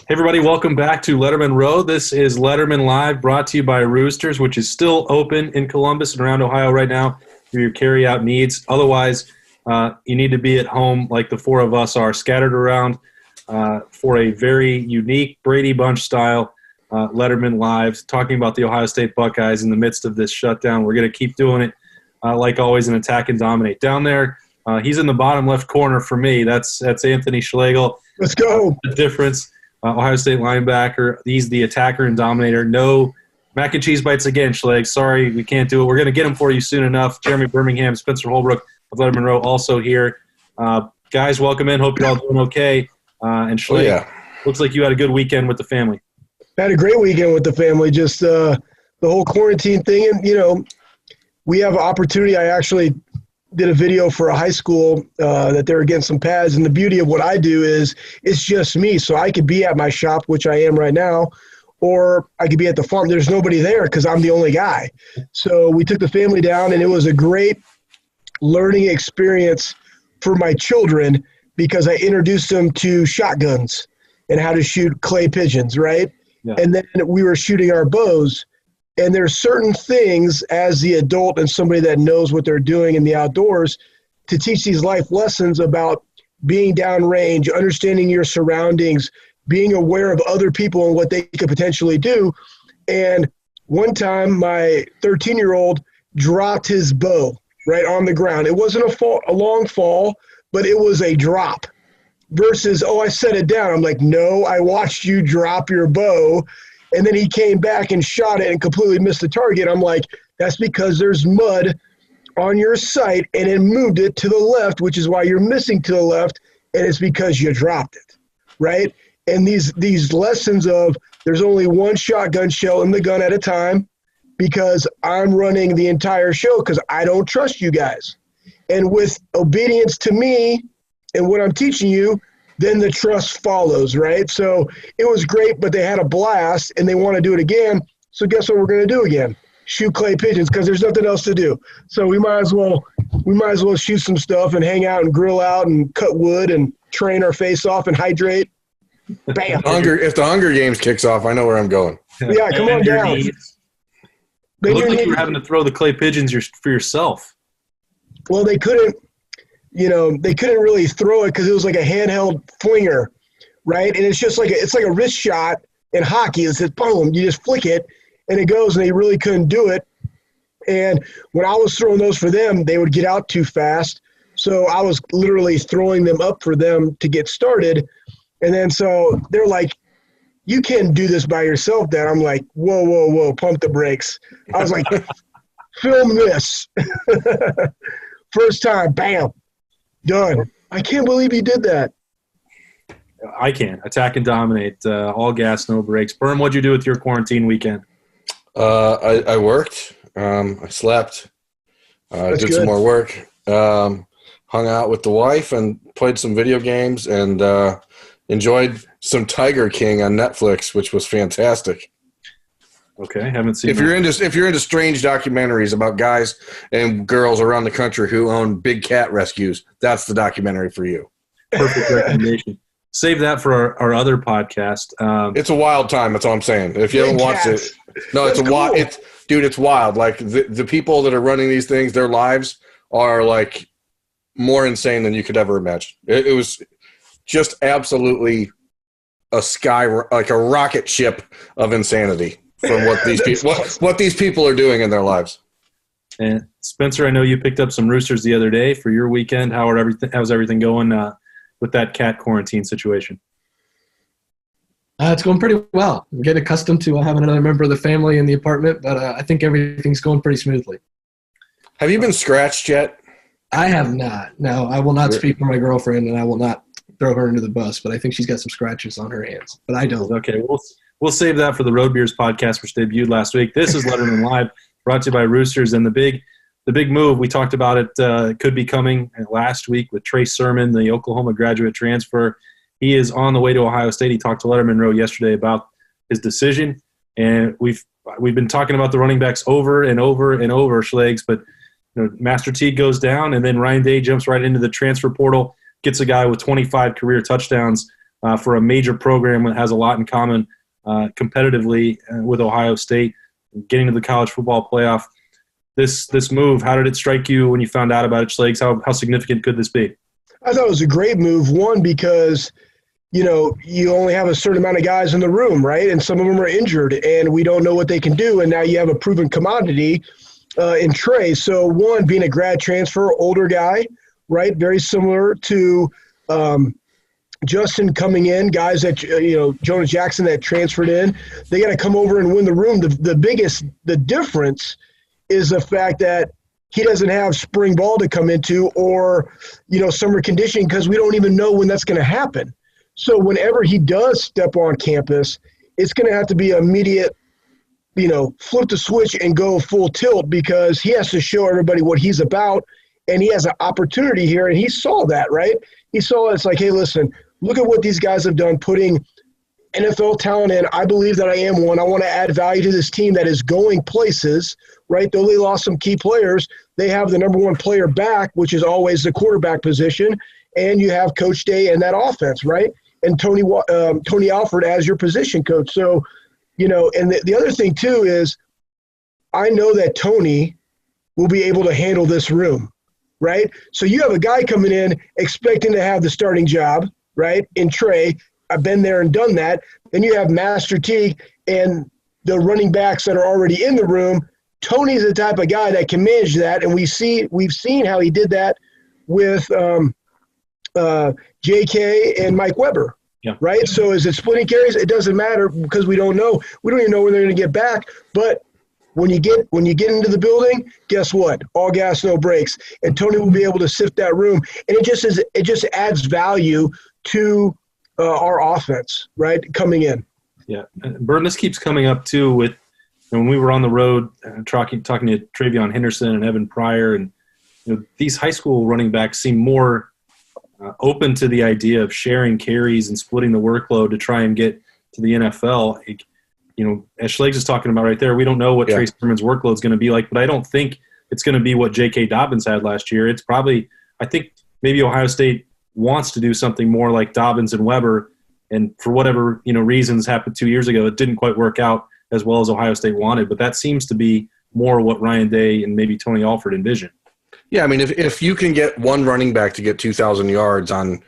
Hey everybody, welcome back to Lettermen Row. This is Lettermen Live, brought to you by Roosters, which is still open in Columbus and around Ohio right now for your carry-out needs. Otherwise, you need to be at home like the four of us are, scattered around for a very unique Brady Bunch style Lettermen Live, talking about the Ohio State Buckeyes in the midst of this shutdown. We're going to keep doing it, like always, and attack and dominate. Down there, he's in the bottom left corner for me. That's Anthony Schlegel. Let's go. The difference. Ohio State linebacker. He's the attacker and dominator. No mac and cheese bites again, Schleg. Sorry, we can't do it. We're going to get him for you soon enough. Jeremy Birmingham, Spencer Holbrook of Lettermen Row also here. Guys, welcome in. Hope you're all doing okay. And Schleg, looks like you had a good weekend with the family. I had a great weekend with the family. Just the whole quarantine thing. And, we have an opportunity. I actually did a video for a high school that they were getting some pads. And the beauty of what I do is it's just me. So I could be at my shop, which I am right now, or I could be at the farm. There's nobody there because I'm the only guy. So we took the family down, and it was a great learning experience for my children because I introduced them to shotguns and how to shoot clay pigeons, right? Yeah. And then we were shooting our bows. And there's certain things as the adult and somebody that knows what they're doing in the outdoors to teach these life lessons about being downrange, understanding your surroundings, being aware of other people and what they could potentially do. And one time my 13-year-old dropped his bow right on the ground. It wasn't a long fall, but it was a drop versus, I set it down. I'm like, no, I watched you drop your bow. And then he came back and shot it and completely missed the target. I'm like, that's because there's mud on your sight and it moved it to the left, which is why you're missing to the left, and it's because you dropped it, right? And these lessons of there's only one shotgun shell in the gun at a time because I'm running the entire show because I don't trust you guys. And with obedience to me and what I'm teaching you, then the trust follows, right? So it was great, but they had a blast, and they want to do it again. So guess what we're going to do again? Shoot clay pigeons because there's nothing else to do. So we might as well shoot some stuff and hang out and grill out and cut wood and train our face off and hydrate. Bam. If the Hunger Games kicks off, I know where I'm going. Yeah, come on down. It looked like you were having to throw the clay pigeons for yourself. Well, they couldn't. They couldn't really throw it because it was like a handheld flinger, right? And it's just like a wrist shot in hockey. It's just boom, you just flick it, and it goes, and they really couldn't do it. And when I was throwing those for them, they would get out too fast. So I was literally throwing them up for them to get started. And then so they're like, you can't do this by yourself, Dad. I'm like, whoa, pump the brakes. I was like, film this. First time, bam. Done. I can't believe he did that. I can. Attack and dominate. All gas, no brakes. Berm, what'd you do with your quarantine weekend? I worked. I slept. Did some more work. Hung out with the wife and played some video games and enjoyed some Tiger King on Netflix, which was fantastic. Okay, haven't seen. If you're into strange documentaries about guys and girls around the country who own big cat rescues, that's the documentary for you. Perfect recommendation. Save that for our other podcast. It's a wild time. That's all I'm saying. If you haven't watched it, no, it's wild. It's wild. Like the people that are running these things, their lives are like more insane than you could ever imagine. It was just absolutely like a rocket ship of insanity. From what these people are doing in their lives. And Spencer, I know you picked up some roosters the other day for your weekend. How's everything going with that cat quarantine situation? It's going pretty well. I'm getting accustomed to having another member of the family in the apartment, but I think everything's going pretty smoothly. Have you been scratched yet? I have not. No, I will not speak for my girlfriend, and I will not throw her under the bus, but I think she's got some scratches on her hands. But I don't. Okay, We'll save that for the Road Beers podcast, which debuted last week. This is Lettermen Live, brought to you by Roosters. And the big move, we talked about it, could be coming last week with Trey Sermon, the Oklahoma graduate transfer. He is on the way to Ohio State. He talked to Lettermen Row yesterday about his decision. And we've been talking about the running backs over and over and over, Schlegs. But Master Teague goes down, and then Ryan Day jumps right into the transfer portal, gets a guy with 25 career touchdowns for a major program that has a lot in common competitively with Ohio State, getting to the college football playoff. This move, how did it strike you when you found out about it, Schlegs? How significant could this be? I thought it was a great move, one, because you only have a certain amount of guys in the room, right? And some of them are injured, and we don't know what they can do. And now you have a proven commodity in Trey. So, one, being a grad transfer, older guy, right? Very similar to Justin coming in, guys that, Jonas Jackson that transferred in. They got to come over and win the room. The difference is the fact that he doesn't have spring ball to come into or, summer conditioning, because we don't even know when that's going to happen. So whenever he does step on campus, it's going to have to be immediate, flip the switch and go full tilt, because he has to show everybody what he's about, and he has an opportunity here, and he saw that, right? He saw it's like, hey, listen, look at what these guys have done putting NFL talent in. I believe that I am one. I want to add value to this team that is going places, right? Though they lost some key players, they have the number one player back, which is always the quarterback position, and you have Coach Day and that offense, right? And Tony Alford as your position coach. So, and the other thing too is I know that Tony will be able to handle this room, right? So you have a guy coming in expecting to have the starting job, right, in Trey. I've been there and done that. Then you have Master Teague and the running backs that are already in the room. Tony's the type of guy that can manage that, and we've seen how he did that with J.K. and Mike Weber, right? So is it splitting carries? It doesn't matter, because we don't know. We don't even know when they're going to get back. But when you get into the building, guess what? All gas, no brakes. And Tony will be able to sift that room, and it just adds value to our offense, right, coming in. Yeah, Burton, this keeps coming up too with when we were on the road talking to Travion Henderson and Evan Pryor, and these high school running backs seem more open to the idea of sharing carries and splitting the workload to try and get to the NFL. As Schlegs is talking about right there, we don't know what Trey Sermon's workload is going to be like, but I don't think it's going to be what J.K. Dobbins had last year. It's probably, I think maybe Ohio State wants to do something more like Dobbins and Weber, and for whatever reasons happened 2 years ago, it didn't quite work out as well as Ohio State wanted. But that seems to be more what Ryan Day and maybe Tony Alford envisioned. Yeah, I mean, if you can get one running back to get 2,000 yards on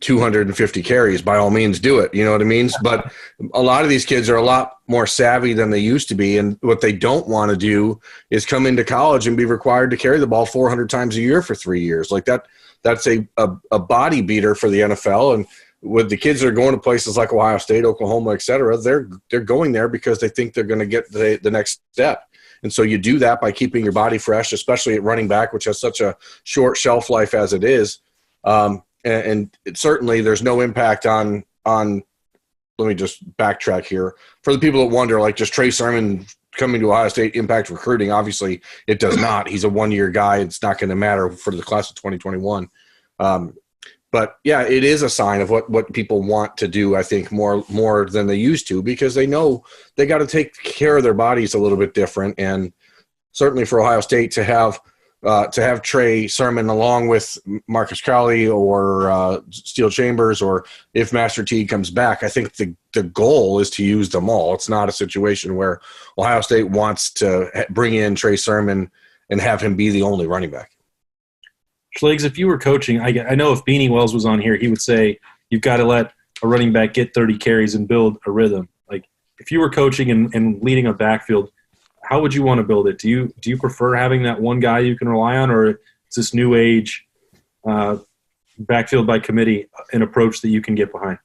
250 carries, by all means do it. You know what I mean? But a lot of these kids are a lot more savvy than they used to be, and what they don't want to do is come into college and be required to carry the ball 400 times a year for 3 years. Like that's a body beater for the NFL. And with the kids that are going to places like Ohio State, Oklahoma, et cetera, they're going there because they think they're going to get the next step. And so you do that by keeping your body fresh, especially at running back, which has such a short shelf life as it is. And certainly there's no impact on let me just backtrack here. For the people that wonder, like, does Trey Sermon coming to Ohio State impact recruiting? Obviously it does not. He's a one-year guy. It's not going to matter for the class of 2021. But yeah, it is a sign of what people want to do, I think, more than they used to, because they know they got to take care of their bodies a little bit different. And certainly for Ohio State to have Trey Sermon along with Marcus Crowley or Steele Chambers, or if Master Teague comes back, I think the goal is to use them all. It's not a situation where Ohio State wants to bring in Trey Sermon and have him be the only running back. Schlegs, if you were coaching, I know if Beanie Wells was on here, he would say you've got to let a running back get 30 carries and build a rhythm. Like, if you were coaching and leading a backfield, how would you want to build it? Do you prefer having that one guy you can rely on, or is this new age backfield by committee an approach that you can get behind?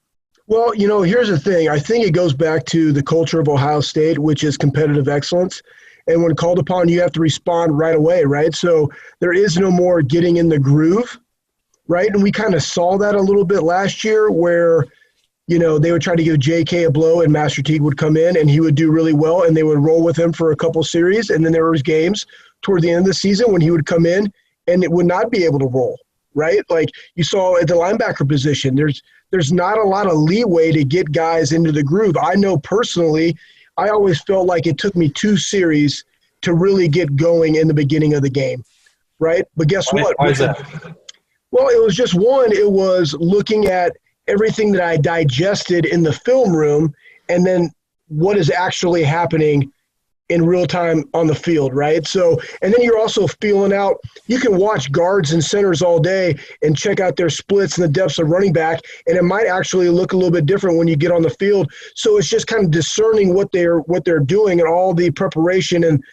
Well, here's the thing. I think it goes back to the culture of Ohio State, which is competitive excellence. And when called upon, you have to respond right away, right? So there is no more getting in the groove, right? And we kind of saw that a little bit last year where, they would try to give J.K. a blow and Master Teague would come in and he would do really well and they would roll with him for a couple series. And then there was games toward the end of the season when he would come in and it would not be able to roll, right? Like you saw at the linebacker position, there's not a lot of leeway to get guys into the groove. I know personally, I always felt like it took me 2 series to really get going in the beginning of the game, right? But guess what? Why is that? Well, it was just one. It was looking at, everything that I digested in the film room and then what is actually happening in real time on the field, right? So, and then you're also feeling out, you can watch guards and centers all day and check out their splits and the depths of running back, and it might actually look a little bit different when you get on the field. So it's just kind of discerning what they're doing and all the preparation and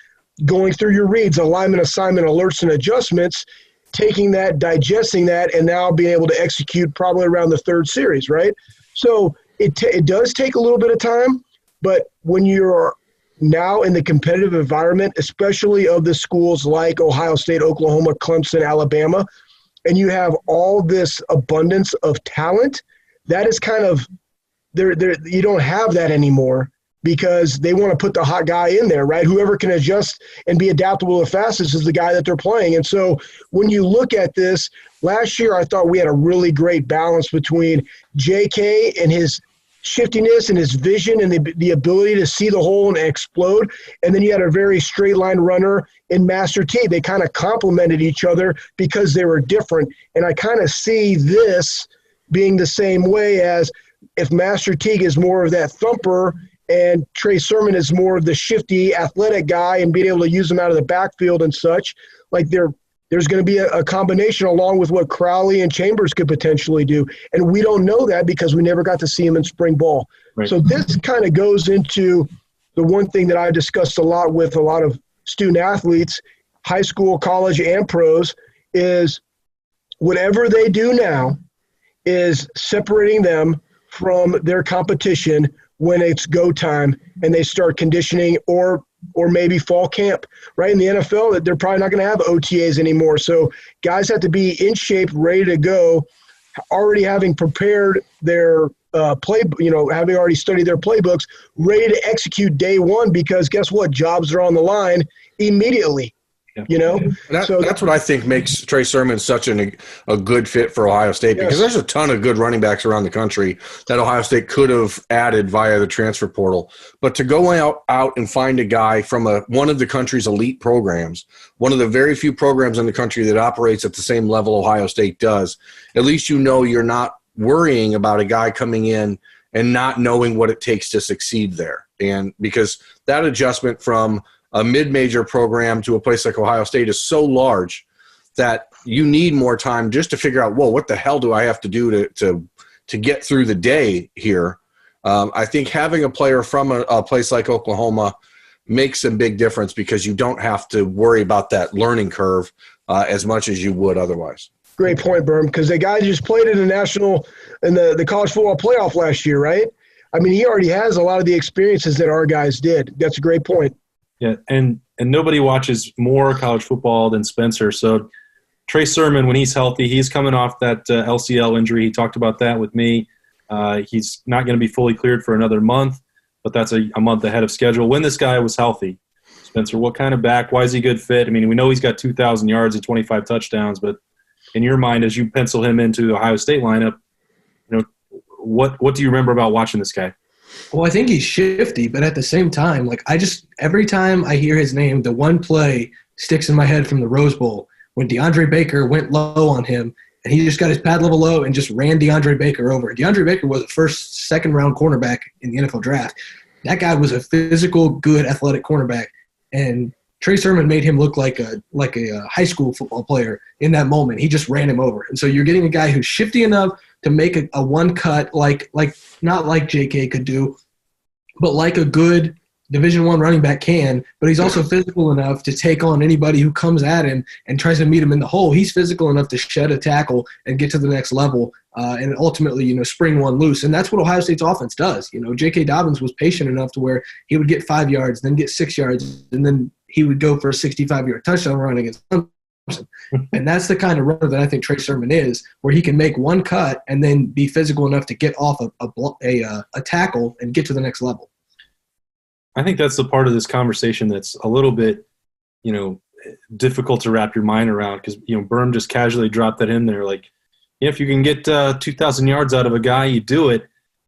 going through your reads, alignment, assignment, alerts, and adjustments, taking that, digesting that, and now being able to execute probably around the third series, right? So it does take a little bit of time, but when you're now in the competitive environment, especially of the schools like Ohio State, Oklahoma, Clemson, Alabama, and you have all this abundance of talent, that is kind of you don't have that anymore because they want to put the hot guy in there, right? Whoever can adjust and be adaptable the fastest is the guy that they're playing. And so when you look at this, last year I thought we had a really great balance between JK and his shiftiness and his vision and the ability to see the hole and explode. And then you had a very straight line runner in Master T. They kind of complemented each other because they were different. And I kind of see this being the same way as if Master Teague is more of that thumper and Trey Sermon is more of the shifty athletic guy and being able to use him out of the backfield and such, like there's going to be a combination along with what Crowley and Chambers could potentially do. And we don't know that because we never got to see him in spring ball. Right. So this kind of goes into the one thing that I discussed a lot with a lot of student athletes, high school, college, and pros, is whatever they do now is separating them from their competition when it's go time and they start conditioning or maybe fall camp, right? In the NFL, that they're probably not going to have OTAs anymore. So guys have to be in shape, ready to go, already having prepared their having already studied their playbooks, ready to execute day one because guess what? Jobs are on the line immediately. Yeah. That's what I think makes Trey Sermon such a good fit for Ohio State because there's a ton of good running backs around the country that Ohio State could have added via the transfer portal. But to go out and find a guy from one of the country's elite programs, one of the very few programs in the country that operates at the same level Ohio State does, at least you're not worrying about a guy coming in and not knowing what it takes to succeed there. And because that adjustment from a mid-major program to a place like Ohio State is so large that you need more time just to figure out, whoa, what the hell do I have to do to get through the day here? I think having a player from a place like Oklahoma makes a big difference because you don't have to worry about that learning curve as much as you would otherwise. Great point, Berm, because the guy just played in the college football playoff last year, right? I mean, he already has a lot of the experiences that our guys did. That's a great point. Yeah, and nobody watches more college football than Spencer. So Trey Sermon, when he's healthy, he's coming off that LCL injury. He talked about that with me. He's not going to be fully cleared for another month, but that's a month ahead of schedule. When this guy was healthy, Spencer, what kind of back? Why is he a good fit? I mean, we know he's got 2,000 yards and 25 touchdowns, but in your mind, as you pencil him into the Ohio State lineup, what do you remember about watching this guy? Well, I think he's shifty, but at the same time, every time I hear his name, the one play sticks in my head from the Rose Bowl when DeAndre Baker went low on him, and he just got his pad level low and just ran DeAndre Baker over. DeAndre Baker was a second-round cornerback in the NFL draft. That guy was a physical, good, athletic cornerback, and Trey Sermon made him look like a high school football player in that moment. He just ran him over. And so you're getting a guy who's shifty enough to make a one cut, like not like JK could do, but like a good Division I running back can, but he's also physical enough to take on anybody who comes at him and tries to meet him in the hole. He's physical enough to shed a tackle and get to the next level and ultimately, spring one loose. And that's what Ohio State's offense does. J.K. Dobbins was patient enough to where he would get 5 yards, then get 6 yards, and then he would go for a 65-yard touchdown run against Clemson. And that's the kind of runner that I think Trey Sermon is, where he can make one cut and then be physical enough to get off a tackle and get to the next level. I think that's the part of this conversation that's a little bit, difficult to wrap your mind around because, Berm just casually dropped that in there. Like, if you can get 2,000 yards out of a guy, you do it.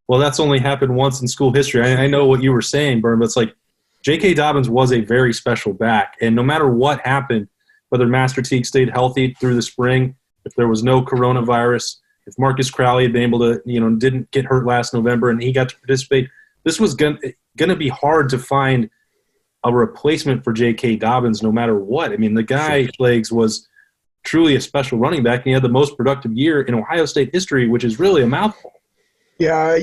Well, that's only happened once in school history. I know what you were saying, Berm, but it's like J.K. Dobbins was a very special back. And no matter what happened, whether Master Teague stayed healthy through the spring, if there was no coronavirus, if Marcus Crowley had been able to, didn't get hurt last November and he got to participate, this was going to be hard to find a replacement for J.K. Dobbins no matter what. I mean, the guy, Schlegel, was truly a special running back, and he had the most productive year in Ohio State history, which is really a mouthful. Yeah,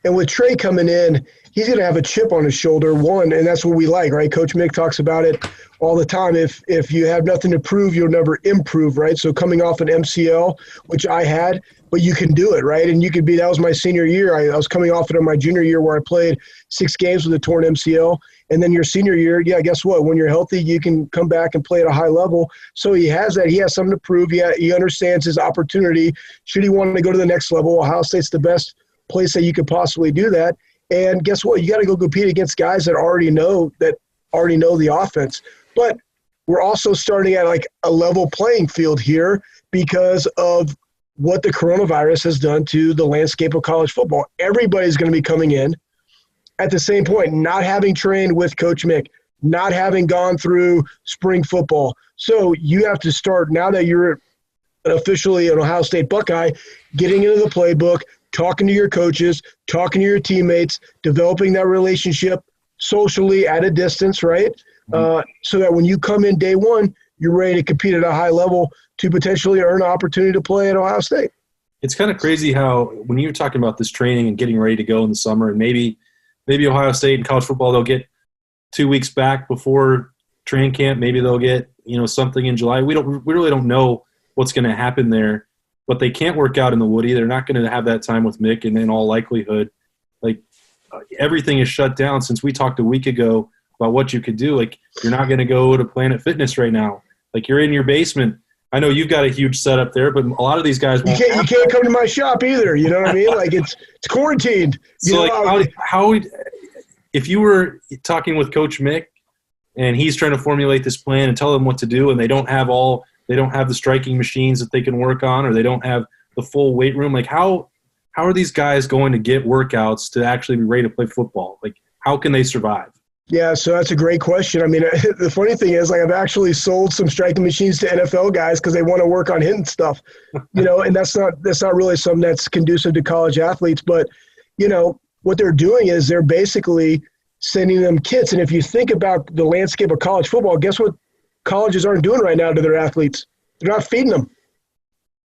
and with Trey coming in, he's going to have a chip on his shoulder, and that's what we like, right? Coach Mick talks about it all the time. If you have nothing to prove, you'll never improve, right? So coming off an MCL, which I had, but you can do it, right? And that was my senior year. I was coming off it in my junior year where I played 6 games with a torn MCL. And then your senior year, guess what? When you're healthy, you can come back and play at a high level. So he has that. He has something to prove. He understands his opportunity. Should he want to go to the next level, Ohio State's the best place that you could possibly do that. And guess what? You got to go compete against guys that already know the offense. But we're also starting at like a level playing field here because of what the coronavirus has done to the landscape of college football. Everybody's going to be coming in at the same point, not having trained with Coach Mick, not having gone through spring football. So you have to start, now that you're officially an Ohio State Buckeye, getting into the playbook, talking to your coaches, talking to your teammates, developing that relationship socially at a distance, right? So that when you come in day one, you're ready to compete at a high level to potentially earn an opportunity to play at Ohio State. It's kind of crazy how when you're talking about this training and getting ready to go in the summer, and maybe Ohio State and college football, they'll get 2 weeks back before training camp. Maybe they'll get, something in July. We really don't know what's going to happen there, but they can't work out in the Woody. They're not going to have that time with Mick, and in all likelihood, everything is shut down. Since we talked a week ago about what you could do, you're not going to go to Planet Fitness right now. You're in your basement. I know you've got a huge setup there, but a lot of these guys won't. You can't come to my shop either. You know what I mean? It's quarantined. So how if you were talking with Coach Mick and he's trying to formulate this plan and tell them what to do, and they don't have the striking machines that they can work on, or they don't have the full weight room, how are these guys going to get workouts to actually be ready to play football? How can they survive? Yeah, so that's a great question. I mean, the funny thing is, I've actually sold some striking machines to NFL guys because they want to work on hitting stuff, and that's not really something that's conducive to college athletes. But, what they're doing is they're basically sending them kits. And if you think about the landscape of college football, guess what colleges aren't doing right now to their athletes? They're not feeding them,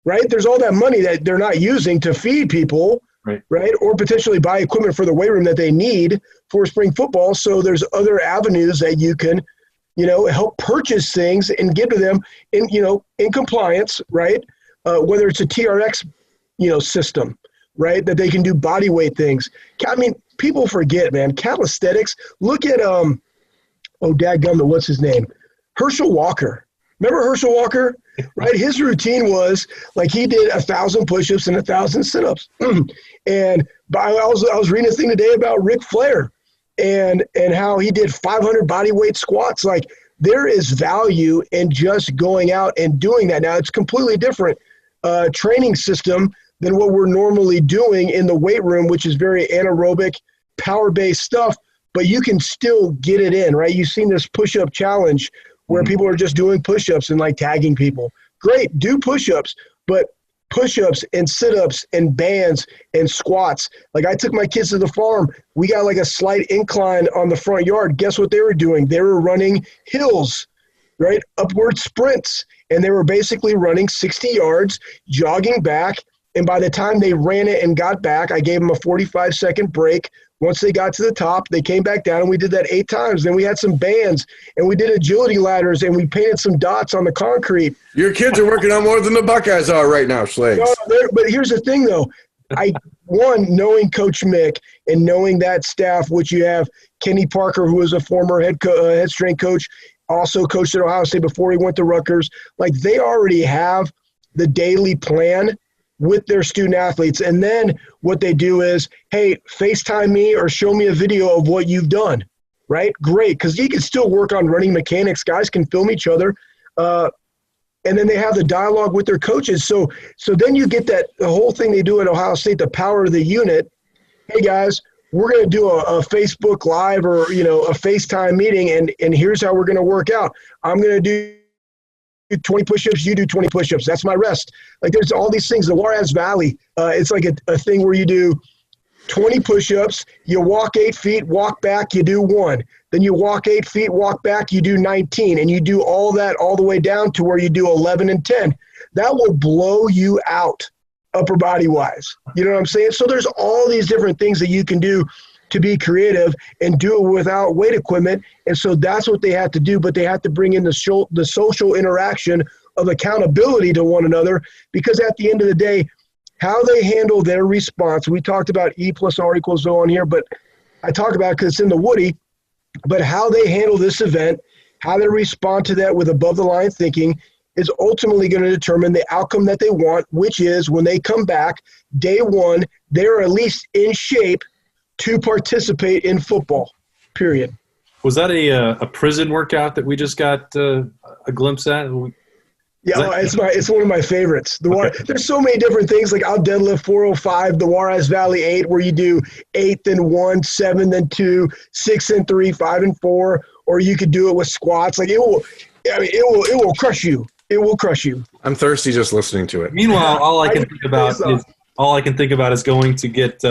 right? There's all that money that they're not using to feed people, right? Or potentially buy equipment for the weight room that they need for spring football. So there's other avenues that you can, help purchase things and give to them in compliance, right? Whether it's a TRX, system, right? That they can do body weight things. I mean, people forget, man, calisthenics. Look at, dadgummit, what's his name? Herschel Walker. Remember Herschel Walker? Right? His routine was he did 1,000 push-ups and 1,000 sit-ups. And I was reading a thing today about Ric Flair and how he did 500 body weight squats. There is value in just going out and doing that. Now, it's completely different training system than what we're normally doing in the weight room, which is very anaerobic, power-based stuff, but you can still get it in, right? You've seen this push-up challenge where people are just doing push-ups and tagging people. Great, do push-ups, but push-ups and sit-ups and bands and squats. I took my kids to the farm. We got a slight incline on the front yard. Guess what they were doing? They were running hills, right? Upward sprints. And they were basically running 60 yards, jogging back. And by the time they ran it and got back, I gave them a 45-second break. Once they got to the top, they came back down, and we did that 8 times. Then we had some bands, and we did agility ladders, and we painted some dots on the concrete. Your kids are working on more than the Buckeyes are right now, Schlegel. No, but here's the thing, though. Knowing Coach Mick and knowing that staff, which you have Kenny Parker, who was a former head strength coach, also coached at Ohio State before he went to Rutgers. They already have the daily plan with their student athletes. And then what they do is, hey, FaceTime me or show me a video of what you've done, right? Great, because you can still work on running mechanics. Guys can film each other. And then they have the dialogue with their coaches. So then you get the whole thing they do at Ohio State, the power of the unit. Hey, guys, we're going to do a Facebook Live or, a FaceTime meeting, and here's how we're going to work out. I'm going to do 20 push-ups, you do 20 push-ups. That's my rest. Like there's all these things. The Juarez Valley, it's like a thing where you do 20 push-ups, you walk 8 feet, walk back, you do 1. Then you walk 8 feet, walk back, you do 19. And you do all that all the way down to where you do 11 and 10. That will blow you out upper body-wise. You know what I'm saying? So there's all these different things that you can do to be creative and do it without weight equipment. And so that's what they have to do, but they have to bring in the social interaction of accountability to one another, because at the end of the day, how they handle their response, we talked about E plus R equals O on here, but I talk about it because it's in the Woody, but how they handle this event, how they respond to that with above-the-line thinking is ultimately going to determine the outcome that they want, which is when they come back, day one, they're at least in shape to participate in football, period. Was that a prison workout that we just got a glimpse at? Yeah, it's one of my favorites. There's so many different things. Like I'll deadlift 405, the Juarez Valley 8, where you do 8 then 1, 7 then 2, 6 and 3, 5 and 4, or you could do it with squats. Like it will crush you. It will crush you. I'm thirsty just listening to it. Meanwhile, all I can think about is going to get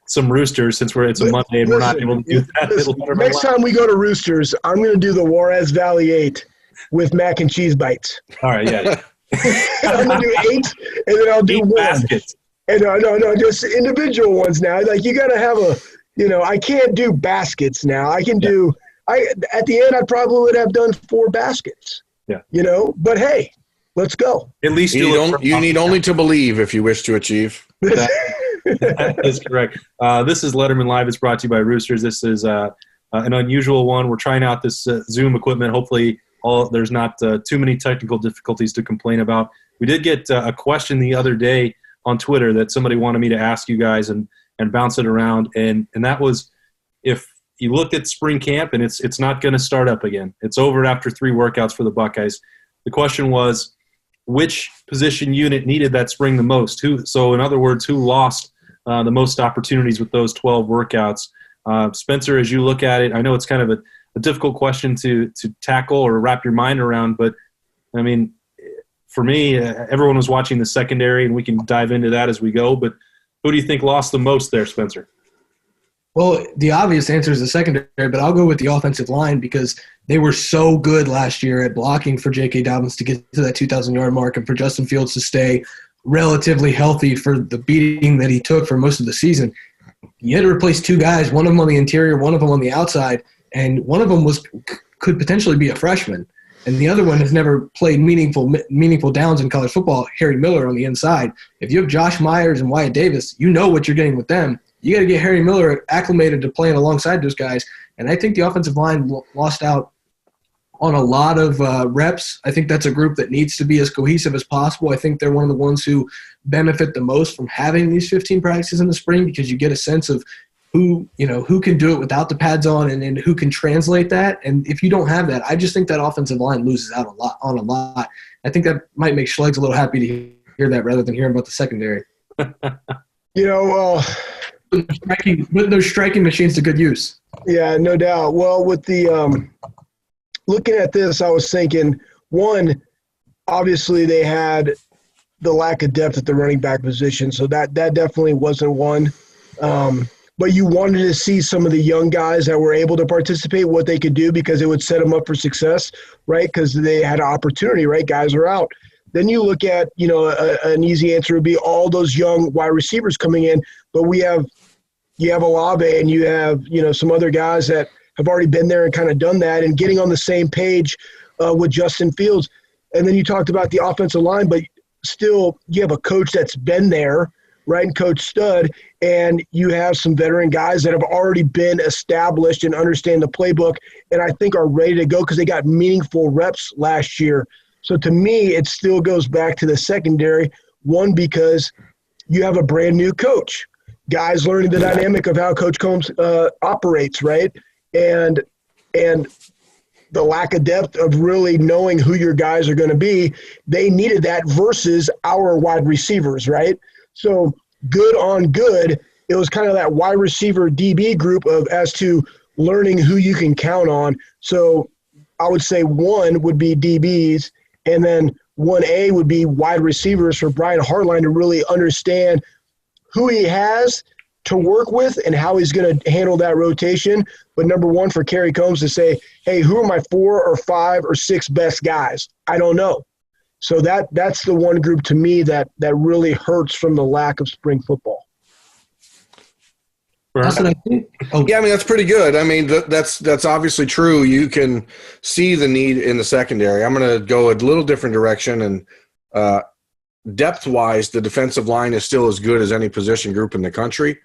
some Roosters, since it's a Monday and we're not able to do that. Next time we go to Roosters, I'm going to do the Juarez Valley 8 with mac and cheese bites. All right, yeah. I'm going to do 8, and then I'll do 8 1. baskets. And no, just individual ones now. Like you got to have I can't do baskets now. I can do. At the end, I probably would have done 4 baskets. Yeah. But hey, let's go. At least you need only to believe if you wish to achieve. That is correct. This is Lettermen Live. It's brought to you by Roosters. This is an unusual one. We're trying out this Zoom equipment. Hopefully, there's not too many technical difficulties to complain about. We did get a question the other day on Twitter that somebody wanted me to ask you guys and bounce it around, and that was if you looked at spring camp and it's not going to start up again. It's over after 3 workouts for the Buckeyes. The question was, which position unit needed that spring the most? So in other words, who lost the most opportunities with those 12 workouts? Spencer, as you look at it, I know it's kind of a difficult question to tackle or wrap your mind around, but I mean, for me, everyone was watching the secondary, and we can dive into that as we go, but who do you think lost the most there, Spencer? Well, the obvious answer is the secondary, but I'll go with the offensive line because they were so good last year at blocking for J.K. Dobbins to get to that 2,000-yard mark and for Justin Fields to stay relatively healthy for the beating that he took for most of the season. You had to replace 2 guys, one of them on the interior, one of them on the outside, and one of them could potentially be a freshman, and the other one has never played meaningful downs in college football, Harry Miller on the inside. If you have Josh Myers and Wyatt Davis, you know what you're getting with them. You got to get Harry Miller acclimated to playing alongside those guys. And I think the offensive line lost out on a lot of reps. I think that's a group that needs to be as cohesive as possible. I think they're one of the ones who benefit the most from having these 15 practices in the spring because you get a sense of who can do it without the pads on and who can translate that. And if you don't have that, I just think that offensive line loses out a lot. I think that might make Schlegel a little happy to hear that rather than hearing about the secondary. Put those striking machines to good use. Yeah, no doubt. Well, with the looking at this, I was thinking, one, obviously they had the lack of depth at the running back position, so that definitely wasn't one. But you wanted to see some of the young guys that were able to participate, what they could do, because it would set them up for success, right? Because they had an opportunity, right? Guys are out. Then you look at, an easy answer would be all those young wide receivers coming in, but you have Olave and you have, some other guys that have already been there and kind of done that and getting on the same page with Justin Fields. And then you talked about the offensive line, but still you have a coach that's been there, right, and Coach Stud, and you have some veteran guys that have already been established and understand the playbook and I think are ready to go because they got meaningful reps last year. So to me, it still goes back to the secondary, one, because you have a brand new coach. Guys learning the dynamic of how Coach Combs operates, right? And the lack of depth of really knowing who your guys are going to be, they needed that versus our wide receivers, right? So good on good, it was kind of that wide receiver DB group as to learning who you can count on. So I would say one would be DBs, And then 1A would be wide receivers for Brian Hartline to really understand who he has to work with and how he's going to handle that rotation. But number one, for Kerry Combs to say, hey, who are my 4 or 5 or 6 best guys? I don't know. So that's the one group to me that really hurts from the lack of spring football. Austin, I think. Oh. Yeah, I mean, that's pretty good. I mean, that's obviously true. You can see the need in the secondary. I'm going to go a little different direction. And depth-wise, the defensive line is still as good as any position group in the country.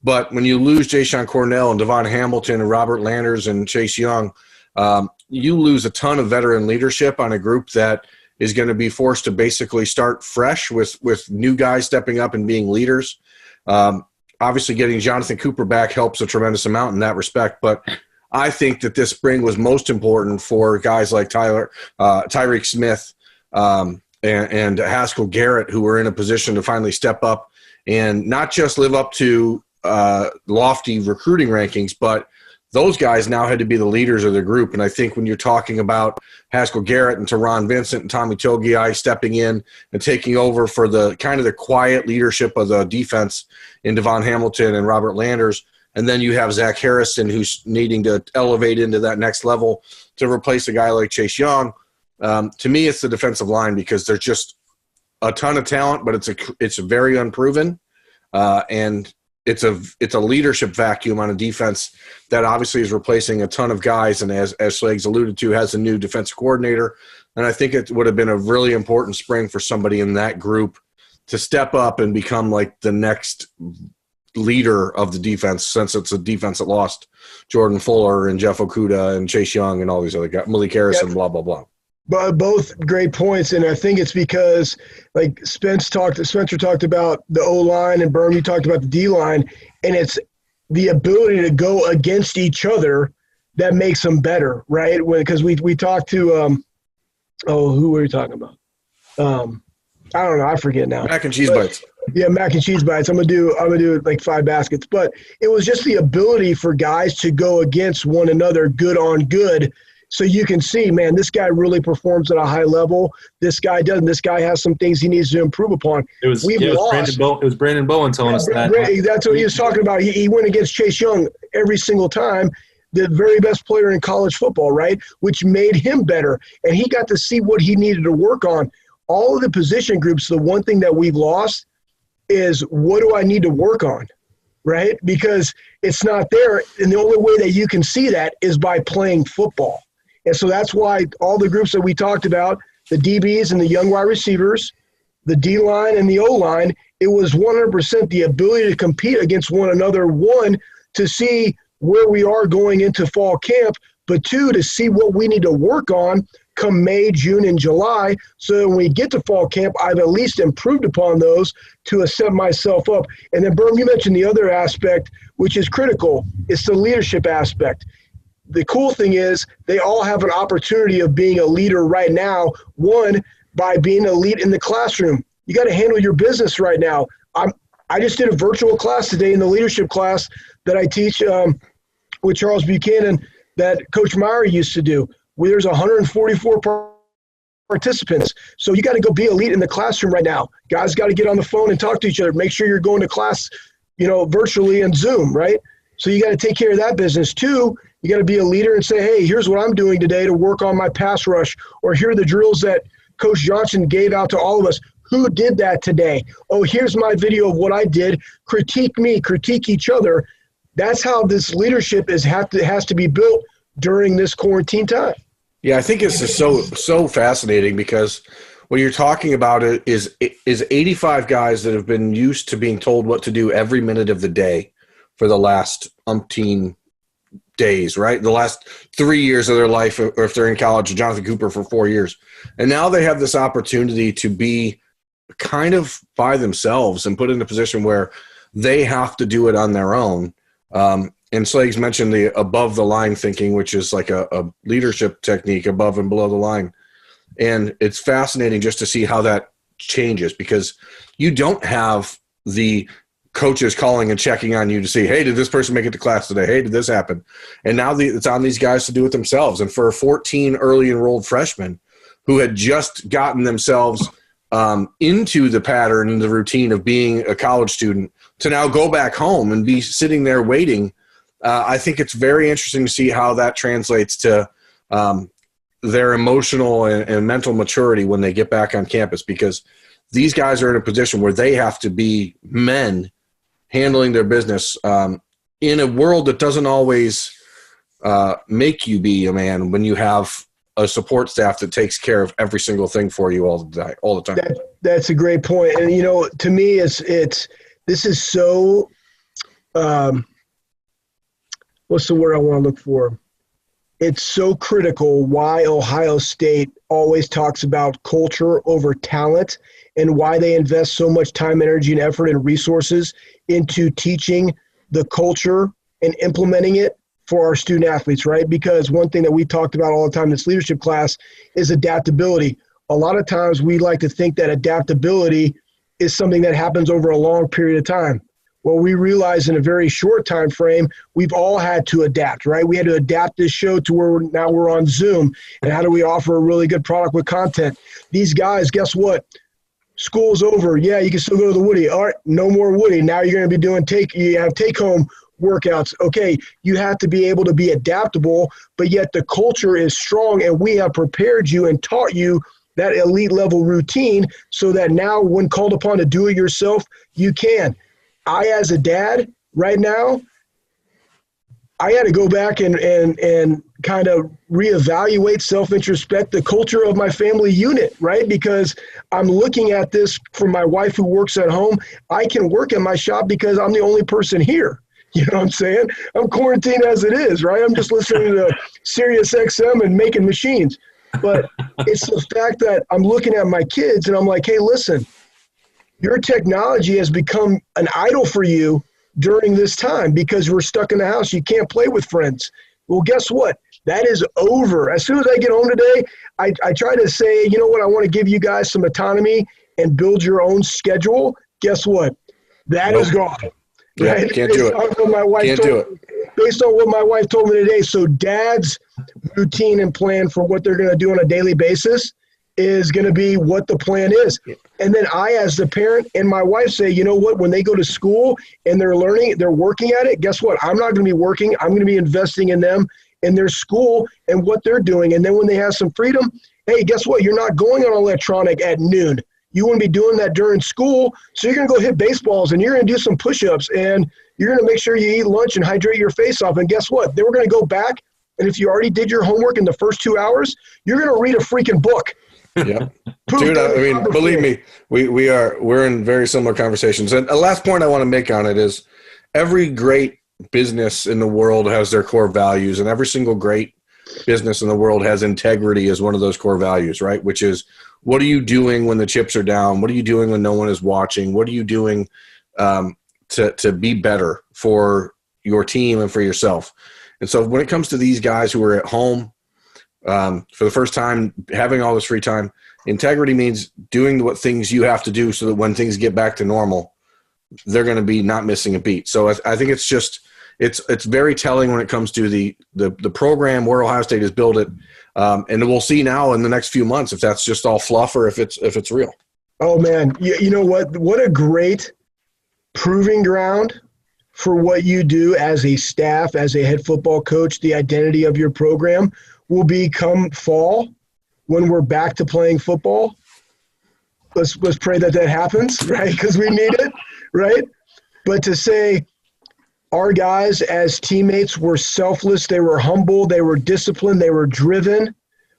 But when you lose Ja'Shawn Cornell and Devon Hamilton and Robert Landers and Chase Young, you lose a ton of veteran leadership on a group that is going to be forced to basically start fresh with new guys stepping up and being leaders. Obviously, getting Jonathan Cooper back helps a tremendous amount in that respect. But I think that this spring was most important for guys like Tyreek Smith and Haskell Garrett, who were in a position to finally step up and not just live up to lofty recruiting rankings, but those guys now had to be the leaders of the group. And I think when you're talking about Haskell Garrett and Teron Vincent and Tommy Togiai stepping in and taking over for the kind of the quiet leadership of the defense in Devon Hamilton and Robert Landers, and then you have Zach Harrison who's needing to elevate into that next level to replace a guy like Chase Young. To me, it's the defensive line because there's just a ton of talent, but it's very unproven, and it's a leadership vacuum on a defense that obviously is replacing a ton of guys, and as Schlegel alluded to, has a new defensive coordinator. And I think it would have been a really important spring for somebody in that group to step up and become like the next leader of the defense, since it's a defense that lost Jordan Fuller and Jeff Okudah and Chase Young and all these other guys, Malik Harrison, blah, blah, blah. But both great points, and I think it's because, like Spencer talked about the O-line and Berm, you talked about the D-line, and it's the ability to go against each other that makes them better, right? Because we talked to who were you talking about? I don't know, I forget now. Mac and cheese bites. Yeah, mac and cheese bites. I'm gonna do like 5 baskets, but it was just the ability for guys to go against one another, good on good. So you can see, man, this guy really performs at a high level. This guy doesn't. This guy has some things he needs to improve upon. It was Brandon Bowen telling us that. That's what he was talking about. He went against Chase Young every single time, the very best player in college football, right, which made him better. And he got to see what he needed to work on. All of the position groups, the one thing that we've lost is what do I need to work on, right? Because it's not there. And the only way that you can see that is by playing football. And so that's why all the groups that we talked about, the DBs and the young wide receivers, the D-line and the O-line, it was 100% the ability to compete against one another, one, to see where we are going into fall camp, but two, to see what we need to work on come May, June, and July, so that when we get to fall camp, I've at least improved upon those to set myself up. And then, Berm, you mentioned the other aspect, which is critical. It's the leadership aspect. The cool thing is they all have an opportunity of being a leader right now, one, by being a lead in the classroom. You got to handle your business right now. I just did a virtual class today in the leadership class that I teach with Charles Buchanan that Coach Meyer used to do. Where there's 144 participants. So you got to go be a lead in the classroom right now. Guys got to get on the phone and talk to each other. Make sure you're going to class, virtually and Zoom, right? So you got to take care of that business. Two, you got to be a leader and say, hey, here's what I'm doing today to work on my pass rush, or here are the drills that Coach Johnson gave out to all of us. Who did that today? Oh, here's my video of what I did. Critique me, critique each other. That's how this leadership has to be built during this quarantine time. Yeah, I think it's just so fascinating because what you're talking about is 85 guys that have been used to being told what to do every minute of the day for the last umpteen days, right? The last 3 years of their life, or if they're in college, Jonathan Cooper for 4 years. And now they have this opportunity to be kind of by themselves and put in a position where they have to do it on their own. And Schlegel mentioned the above the line thinking, which is like a leadership technique above and below the line. And it's fascinating just to see how that changes because you don't have the coaches calling and checking on you to see, hey, did this person make it to class today? Hey, did this happen? And now it's on these guys to do it themselves. And for 14 early enrolled freshmen who had just gotten themselves into the pattern and the routine of being a college student to now go back home and be sitting there waiting. I think it's very interesting to see how that translates to their emotional and mental maturity when they get back on campus, because these guys are in a position where they have to be men handling their business in a world that doesn't always make you be a man when you have a support staff that takes care of every single thing for you all the time. That's a great point. And, to me, this is so what's the word I want to look for? It's so critical why Ohio State always talks about culture over talent, and why they invest so much time, energy, and effort and resources into teaching the culture and implementing it for our student athletes, right? Because one thing that we talked about all the time in this leadership class is adaptability. A lot of times we like to think that adaptability is something that happens over a long period of time. Well, we realize in a very short time frame, we've all had to adapt, right? We had to adapt this show to where now we're on Zoom. And how do we offer a really good product with content? These guys, guess what? School's over. Yeah, you can still go to the Woody. All right, no more Woody. Now you're going to be doing take-home workouts. Okay, you have to be able to be adaptable, but yet the culture is strong, and we have prepared you and taught you that elite level routine so that now when called upon to do it yourself, you can. I, as a dad right now, I had to go back and kind of reevaluate, self-introspect the culture of my family unit, right? Because I'm looking at this from my wife who works at home. I can work in my shop because I'm the only person here. You know what I'm saying? I'm quarantined as it is, right? I'm just listening to Sirius XM and making machines. But it's the fact that I'm looking at my kids and I'm like, hey, listen, your technology has become an idol for you during this time because we're stuck in the house. You can't play with friends. Well, guess what? That is over. As soon as I get home today, I try to say, you know what? I want to give you guys some autonomy and build your own schedule. Guess what? That is gone. Yeah, right? Can't do it. Based on what my wife told me today. So dad's routine and plan for what they're going to do on a daily basis is going to be what the plan is. And then I, as the parent, and my wife say, you know what, when they go to school and they're learning, they're working at it, guess what? I'm not going to be working. I'm going to be investing in them, in their school and what they're doing. And then when they have some freedom, hey, guess what? You're not going on electronic at noon. You want to be doing that during school. So you're going to go hit baseballs and you're going to do some push-ups and you're going to make sure you eat lunch and hydrate your face off. And guess what? Then we're going to go back. And if you already did your homework in the first 2 hours, you're going to read a freaking book. Yeah, dude. I mean, believe me, we're in very similar conversations. And a last point I want to make on it is, every great business in the world has their core values, and every single great business in the world has integrity as one of those core values, right? Which is, what are you doing when the chips are down? What are you doing when no one is watching? What are you doing to be better for your team and for yourself? And so when it comes to these guys who are at home, for the first time, having all this free time, integrity means doing what things you have to do so that when things get back to normal, they're going to be not missing a beat. So I think it's just it's very telling when it comes to the program where Ohio State has built it, and we'll see now in the next few months if that's just all fluff or if it's real. Oh man, you know what a great proving ground for what you do as a staff, as a head football coach, the identity of your program will be come fall when we're back to playing football. Let's pray that happens, right? Because we need it, right? But to say our guys as teammates were selfless, they were humble, they were disciplined, they were driven,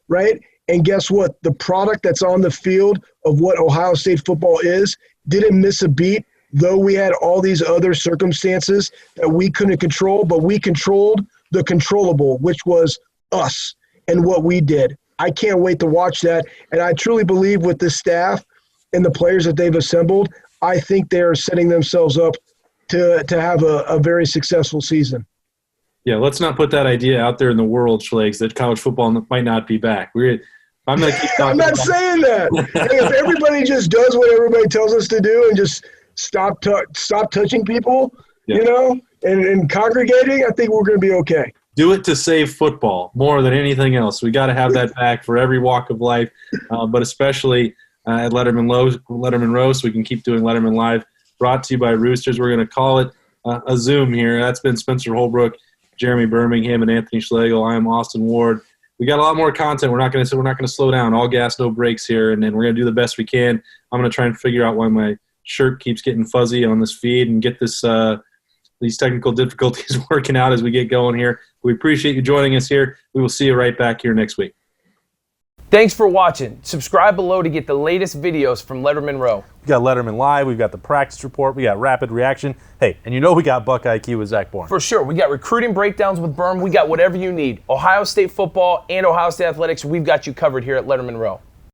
right? And guess what? The product that's on the field of what Ohio State football is didn't miss a beat, though we had all these other circumstances that we couldn't control, but we controlled the controllable, which was us and what we did. I can't wait to watch that. And I truly believe with the staff and the players that they've assembled, I think they're setting themselves up to have a very successful season. Yeah, let's not put that idea out there in the world, Schlegs, that college football might not be back. I'm not saying that. Hey, if everybody just does what everybody tells us to do and just stop touching people, you know, and congregating, I think we're going to be okay. do it to save football more than anything else. We got to have that back for every walk of life, but especially at Lettermen Row, so we can keep doing Lettermen Live. Brought to you by Roosters. We're going to call it a Zoom here. That's been Spencer Holbrook, Jeremy Birmingham, and Anthony Schlegel. I am Austin Ward. We got a lot more content. We're not going to slow down. All gas, no brakes here, and we're going to do the best we can. I'm going to try and figure out why my shirt keeps getting fuzzy on this feed and get this these technical difficulties working out as we get going here. We appreciate you joining us here. We will see you right back here next week. Thanks for watching. Subscribe below to get the latest videos from Lettermen Row. We got Lettermen Live, we've got the practice report, we got rapid reaction. Hey, and we got Buckeye IQ with Zach Bourne. For sure. We got recruiting breakdowns with Berm. We got whatever you need. Ohio State football and Ohio State athletics, we've got you covered here at Lettermen Row.